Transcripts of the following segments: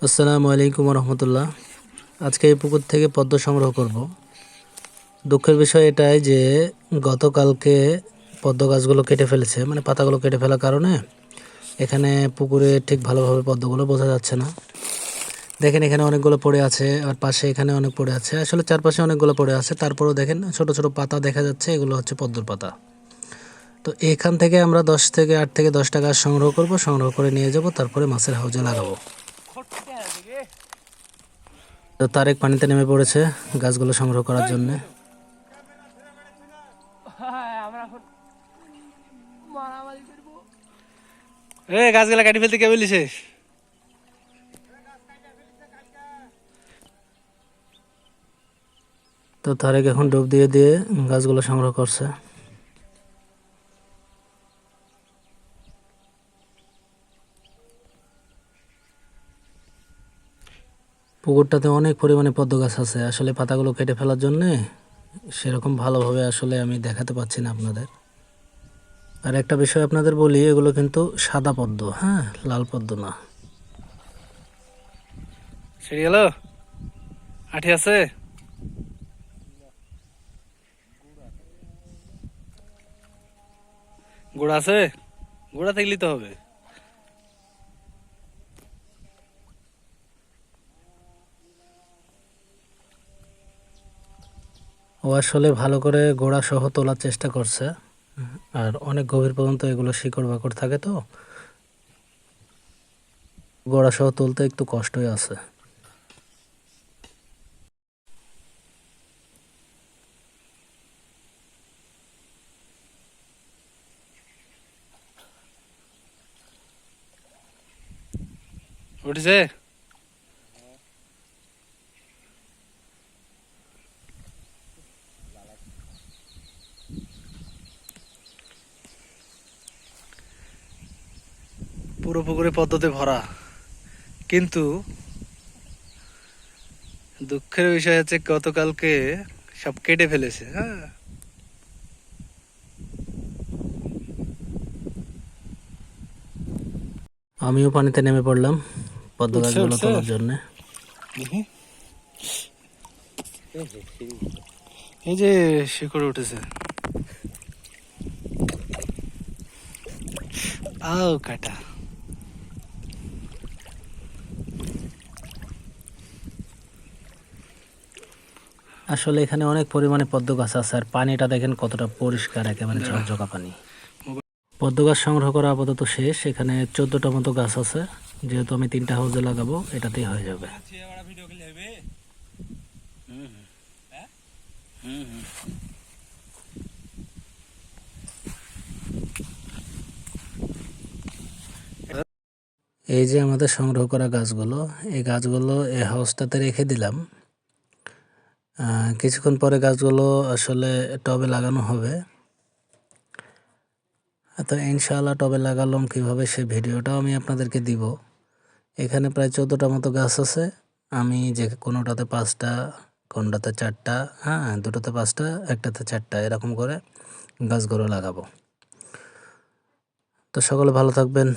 আসসালামু আলাইকুম রহমতুল্লাহ। আজকে এই পুকুর থেকে পদ্ম সংগ্রহ করব। দুঃখের বিষয় এটাই যে গতকালকে পদ্ম গাছগুলো কেটে ফেলেছে, মানে পাতাগুলো কেটে ফেলার কারণে এখানে পুকুরে ঠিক ভালোভাবে পদ্মগুলো বোঝা যাচ্ছে না। দেখেন এখানে অনেকগুলো পড়ে আছে, আর পাশে এখানে অনেক পড়ে আছে, আসলে চারপাশে অনেকগুলো পড়ে আছে। তারপরেও দেখেন ছোট ছোট পাতা দেখা যাচ্ছে, এগুলো হচ্ছে পদ্মর পাতা। তো এখান থেকে আমরা 8 থেকে 10টা গাছ সংগ্রহ করব, সংগ্রহ করে নিয়ে যাব, তারপরে মাছের হাউজে লাগাবো। তো তারেক পানিতে নেমে পড়েছে গাছগুলো সংগ্রহ করার জন্য। গাছগুলা কাটি ফেলতে কে বলিছে? তো তারেক এখন ডুব দিয়ে দিয়ে গাছগুলো সংগ্রহ করছে। পুকুরটাতে অনেক পরিমাণে পদ্ম গাছ আছে, আসলে পাতাগুলো কেটে ফেলার জন্যে সেরকম ভালোভাবে আসলে আমি দেখাতে পাচ্ছি না আপনাদের। আর একটা বিষয় আপনাদের বলি, এগুলো কিন্তু সাদা পদ্ম, হ্যাঁ, লাল পদ্ম না। সেরে গেল? আঠি আছে? গোড়া আছে? গোড়া থাকলেই তো হবে। ও আসলে ভালো করে গোড়া সহ তোলার চেষ্টা করছে, আর অনেক গভীর পর্যন্ত এগুলো শিকড় বাকড় থাকে, তো গোড়া সহ তুলতে একটু কষ্টই আছে। উঠেছে? পুরো পুকুরে পদ্মতে ভরা, কিন্তু দুঃখের বিষয় হচ্ছে গতকালকে সব কেটে ফেলেছে। হ্যাঁ, আমিও পানিতে নেমে পড়লাম পদ্ম উঠছে গাছগুলো উঠছে। তোলার জন্য। এই যে শিকড় উঠেছে। আও কাটা। আসলে এখানে অনেক পরিমাণে পদ্ম গাছ আছে, আর পানিটা দেখেন কতটা পরিষ্কার, একেবারে ঝকঝকা পানি। পদ্ম গাছ সংগ্রহ করা আপাতত শেষ। এখানে 14টা মতো গাছ আছে, যেহেতু আমি 3টা হাউজে লাগাবো, এটাতেই হয়ে যাবে। এই যে আমাদের সংগ্রহ করা গাছগুলো, এই গাছগুলো এই হাউসটাতে রেখে দিলাম। কিছুক্ষণ পরে গাছগুলো আসলে টবে লাগানো হবে। তো ইনশাআল্লাহ টবে লাগালাম কিভাবে, সেই ভিডিওটাও আমি আপনাদেরকে দিব। এখানে প্রায় 14টা মতো গাছ আছে। আমি যে কোনোটাতে 5টা, কোনোটাতে 4টা, হ্যাঁ, দুটোতে 5টা, একটাতে 4টা, এরকম করে গাছগুলো লাগাবো। তো সকলে ভালো থাকবেন।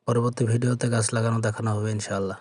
পরবর্তী ভিডিওতে গাছ লাগানো দেখানো হবে ইনশাআল্লাহ।